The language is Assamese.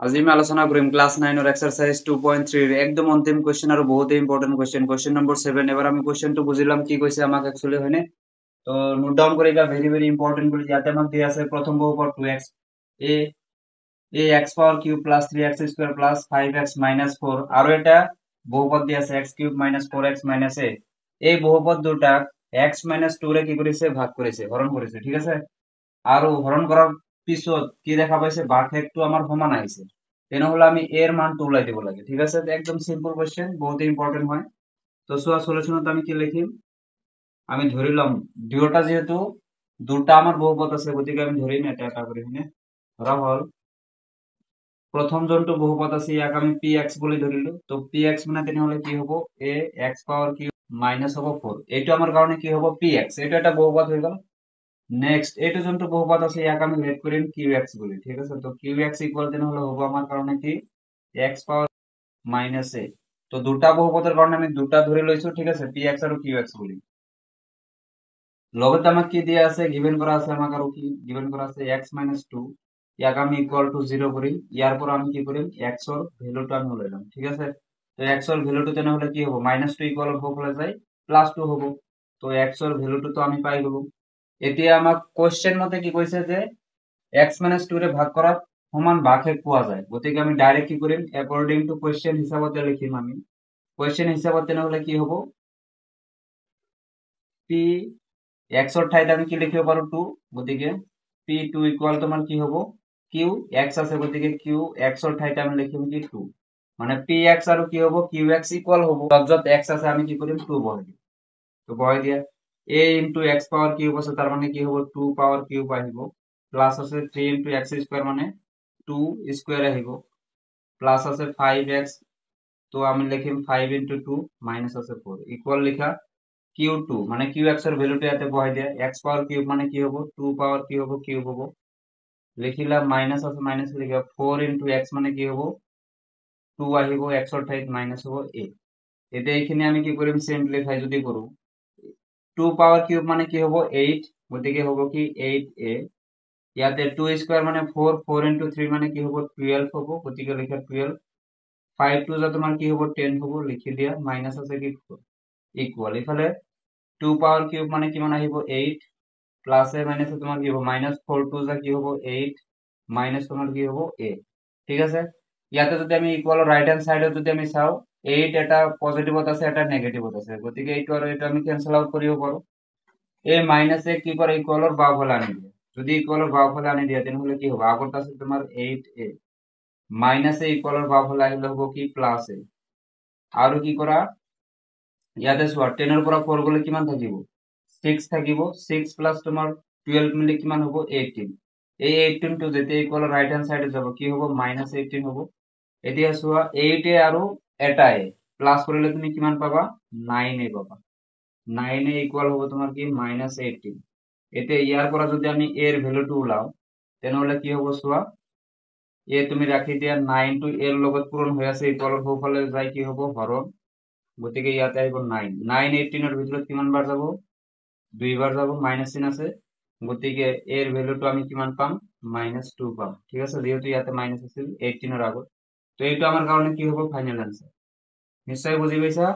আজি আমি আলোচনা কৰিম ক্লাস 9 ৰ এক্সাৰসাইজ 2.3 ৰ একদম অন্তিম কোশ্চেন আৰু বহুত ইম্পৰ্টেন্ট কোশ্চেন কোশ্চেন নম্বৰ 7 এবাৰ আমি কোশ্চেনটো বুজিলাম কি কৈছে আমাক একচুয়ালি হয়নে তো নোট ডাউন কৰিবা ভেৰি ভেৰি ইম্পৰ্টেন্ট বুলি ইয়াতে আমাক দিয়া আছে প্ৰথম বহুপদ 2x a x power cube plus 3x square plus 5x minus 4 আৰু এটা বহুপদ দিয়া আছে x cube minus 4x minus a এই বহুপদ দুটাক x মাইনাস 2 ৰে কি কৰিছে ভাগ কৰিছে হৰণ কৰিছে ঠিক আছে আৰু হৰণ কৰাৰ পিছত কি দেখা পাইছে ভাগশেষটো আমাৰ সমান আহিছে তেনেহলে আমি এর মানটো উলাই দিব লাগে ঠিক আছে একদম সিম্পল কোশ্চেন বহুত ইম্পর্টেন্ট হয় তো সোয়া সলিউশনত আমি কি লিখিম আমি ধরিলাম দুটা যেহেতু দুটা আমার বহুপদ আছে গতিকে আমি ধরিম এটা এটা করে কিনে ধরা হল প্রথম জনটো বহুপদ আছে ইয়াক আমি px বলি ধরিলো তো px মানে তেনেহলে কি হ'ব a x power cube minus হ'ব 4 এইটো আমাৰ কাৰণে কি হ'ব px এইটো এটা বহুপদ হৈ গল নেক্সট এইটো জনটো বহুপদ আছে ইয়াক আমি লেট কৰিম qx বলি ঠিক আছে তো qx ইকুয়াল তেনেহলে হ'ব আমাৰ কাৰণে কি x পাওয়াৰ মাইনাস a তো দুটা বহুপদৰ কাৰণে আমি দুটা ধৰি লৈছো ঠিক আছে px আৰু qx বলি লগতে আমাক কি দিয়া আছে গিভেন কৰা আছে আমাক আৰু কি গিভেন কৰা আছে x 2 ইয়াক আমি ইকুয়াল টু 0 কৰি ইয়াৰ পৰা আমি কি কৰিম x ৰ ভ্যালুটো আমি লইলাম ঠিক আছে তো x ৰ ভ্যালুটো তেনেহলে কি হ'ব -2 ইকুয়াল হবলে যায় +2 হ'ব তো x ৰ ভ্যালুটো তো আমি পাই গলো এতিয়া আমাক কোশ্চেন মতে কি কৈছে যে x 2 ৰে ভাগ কৰা সমান ভাগশেষ পোৱা যায় গতিকে আমি ডাইৰেক্ট কি কৰিম অ্যাকর্ডিং টু কোশ্চেন হিসাবতে লিখিম আমি কোশ্চেন হিসাবত তেনেহলে কি হ'ব p x ৰ ঠাইত আমি কি লিখিব পাৰো 2 গতিকে p2 ইকুয়াল তোমাৰ কি হ'ব q x আছে গতিকে q x ৰ ঠাইত আমি লিখিম কি 2 মানে px আৰু কি হ'ব qx ইকুয়াল হ'ব যত x আছে আমি কি কৰিম 2 বহাই দিম তো বহাই দিয়া a * x পাওয়ার কিউব আছে তার মানে কি হ'ব 2 পাওয়ার কিউব আহিব প্লাস আছে 3 * x স্কয়ার মানে 2 স্কয়ার আহিব প্লাস আছে 5x তো আমি লিখিম 5 * 2 মাইনাস আছে 4 ইকুয়াল লিখা q2 মানে qx এর ভ্যালুটা এতে বহাই দিয়া x পাওয়ার কিউব মানে কি হ'ব 2 পাওয়ার কি হ'ব কিউব হ'ব লিখিলা মাইনাস আছে মাইনাস লিখা 4 * x মানে কি হ'ব 2 আহিব x ৰ ঠাইত মাইনাস হ'ব a এতিয়া এইখিনি আমি কি কৰিম সিম্পলিফাই যদি কৰো 2 পাওয়ার কিউব মানে কি হ'ব 8 গতিকে হ'ব কি 8a ইয়াতে 2 স্কয়ার মানে 4 4 * 3 মানে কি হ'ব 12 হ'ব গতিকে লিখা 12 5 2 যা তোমাৰ কি হ'ব 10 হ'ব লিখি দিয়া মাইনাস আছে কি ইকুয়াল ইফালে 2 পাওয়ার কিউব মানে কিমান আহিব 8 প্লাস এ মাইনাস তোমার কি হবে -4 2 যা কি হবে 8 মাইনাস তোমার কি হবে a ঠিক আছে ইয়াতে যদি আমি ইকুয়াল রাইট হ্যান্ড সাইডে যদি আমি চাও 8 এটা পজিটিভত আছে এটা নেগেটিভত আছে গতিকে এইটো আৰু এটা আমি ক্যান্সেল আউট কৰিব পাৰো এই মাইনাস এ কি কৰে ইকুয়ালৰ বাওফালে আনি দিয়ে যদি ইকুয়ালৰ বাওফালে আনি দিয়ে তেনেহলে কি হ'ব আগত আছে তোমাৰ 8a মাইনাস এ ইকুয়ালৰ বাওফালে আহিলে হ'ব কি প্লাস এ আৰু কি কৰা ইয়াতে চোৱা 10 ৰ পৰা 4 গলে কিমান থাকিব 6 থাকিব 6 প্লাস তোমাৰ 12 মিলি কিমান হ'ব 18 এই 18 টো যেতে ইকুয়াল রাইট হ্যান্ড সাইডে যাব কি হ'ব -18 হ'ব এতিয়া চোৱা 8 এ আৰু এটা এ প্লাস কৰিলে তুমি কিমান পাবা 9 এ পাবা 9 এ ইকুয়াল হ'ব তোমাৰ কি -18 এতিয়া ইয়াৰ পৰা যদি আমি a এৰ ভ্যালুটো উলাও তেনেহলে কি হ'ব চোৱা a তুমি ৰাখি দিয়া 9 টো a এৰ লগত পূৰণ হৈ আছে ইকুয়ালৰ সোঁফালে যায় কি হ'ব হৰণ গতিকে ইয়াতে আহিব 9 9 18 এৰ ভিতৰত কিমান বাৰ যাব দুইবাৰ যাব মাইনাস চিন আছে গতিকে এর ভ্যালুটো আমি কিমান পাম -2 পাম ঠিক আছে যেহেতু ইয়াতে মাইনাস আছিল 18 এর আগত তো এইটো আমাৰ কাৰণে কি হ'ব ফাইনাল আনসাৰ নিশ্চয় বুজি পাইছা